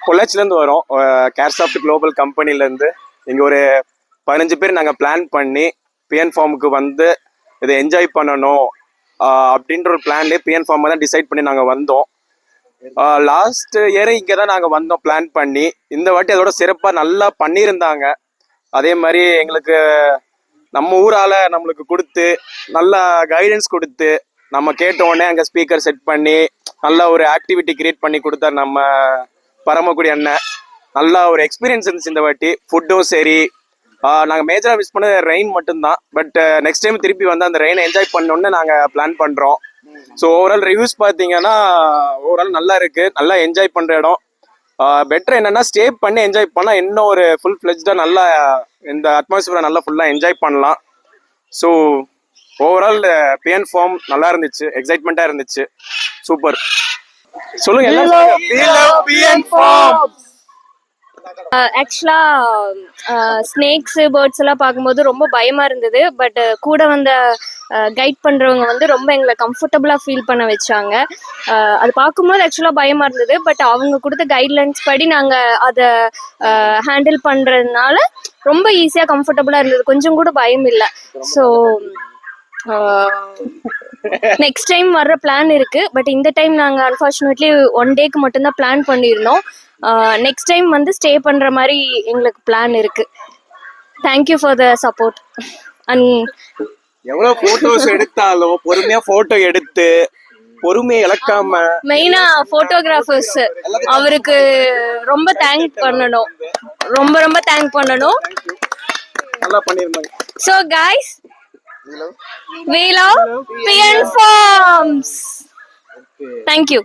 பொள்ளாச்சிலேருந்து வரோம். கேர்சாஃப்ட் குளோபல் கம்பெனிலேருந்து இங்கே ஒரு 15 பேர் நாங்கள் பிளான் பண்ணி பிஎன் ஃபார்முக்கு வந்து இதை என்ஜாய் பண்ணணும் அப்படின்ற ஒரு பிளான்லேயே பிஎன் ஃபார்மை தான் டிசைட் பண்ணி நாங்கள் வந்தோம். லாஸ்ட் இயர் இங்கே தான் நாங்கள் வந்தோம் பிளான் பண்ணி. இந்த வாட்டி அதோட சிறப்பாக நல்லா பண்ணியிருந்தாங்க. அதே மாதிரி எங்களுக்கு நம்ம ஊரால் நம்மளுக்கு கொடுத்து நல்லா கைடன்ஸ் கொடுத்து நம்ம கேட்ட உடனே அங்கே ஸ்பீக்கர் செட் பண்ணி நல்லா ஒரு ஆக்டிவிட்டி கிரியேட் பண்ணி கொடுத்தாரு நம்ம பரமக்குடி அண்ணன். நல்லா ஒரு எக்ஸ்பீரியன்ஸ் இருந்துச்சு இந்த வாட்டி. ஃபுட்டும் சரி. நாங்கள் மேஜராக மிஸ் பண்ணது ரெயின் மட்டும்தான். பட் நெக்ஸ்ட் டைம் திருப்பி வந்து அந்த ரெயினை என்ஜாய் பண்ணணுன்னு நாங்கள் பிளான் பண்ணுறோம். ஸோ ஓவரால் ரிவ்யூஸ் பார்த்தீங்கன்னா ஓவரால் நல்லா இருக்குது. நல்லா என்ஜாய் பண்ணுற இடம். பெட்டர் என்னென்னா ஸ்டே பண்ணி என்ஜாய் பண்ணால் இன்னும் ஒரு ஃபுல் ஃப்ளெஜ்டாக நல்லா இந்த அட்மாஸ்பியரை நல்லா ஃபுல்லாக என்ஜாய் பண்ணலாம். ஸோ ஓவரால் பிஎன் ஃபார்ம் நல்லா இருந்துச்சு. எக்ஸைட்மெண்ட்டாக இருந்துச்சு. சூப்பர். சொல்லுங்க ஆக்சுவலா ஸ்னேக்ஸ் பேர்ட்ஸ் எல்லாம் பார்க்கும்போது ரொம்ப பயமா இருந்தது. பட் கூட வந்த கைட் பண்றவங்க வந்து ரொம்ப எங்களை கம்ஃபர்டபுளா ஃபீல் பண்ண வச்சாங்க. அது பார்க்கும்போது ஆக்சுவலா பயமா இருந்தது. பட் அவங்க கொடுத்த கைட்லைன்ஸ் படி நாங்க அதை ஹேண்டில் பண்றதுனால ரொம்ப ஈஸியா கம்ஃபர்டபுளா இருந்தது. கொஞ்சம் கூட பயம் இல்லை. ஸோ நெக்ஸ்ட் டைம் வர்ற பிளான் இருக்கு. பட் இந்த டைம் நாங்க அன்பார்ச்சுனேட்லி 1 டேக்கு மட்டும்தான் பிளான் பண்ணியிருந்தோம். நெக்ஸ்ட் டைம் வந்து ஸ்டே பண்ற மாதிரி எங்களுக்கு பிளான் இருக்கு. Thank you for the support. And எவ்வளவு போட்டோஸ் எடுத்தாலும் பொறுமையா போட்டோ எடுத்து பொறுமையை இழக்காம மெயினா போட்டோகிராஃபர்ஸ் அவருக்கு ரொம்ப தேங்க் பண்ணணும். ரொம்ப ரொம்ப தேங்க் பண்ணணும். நல்லா பண்ணிருந்தாங்க. So guys, we love PN Farms. Thank you.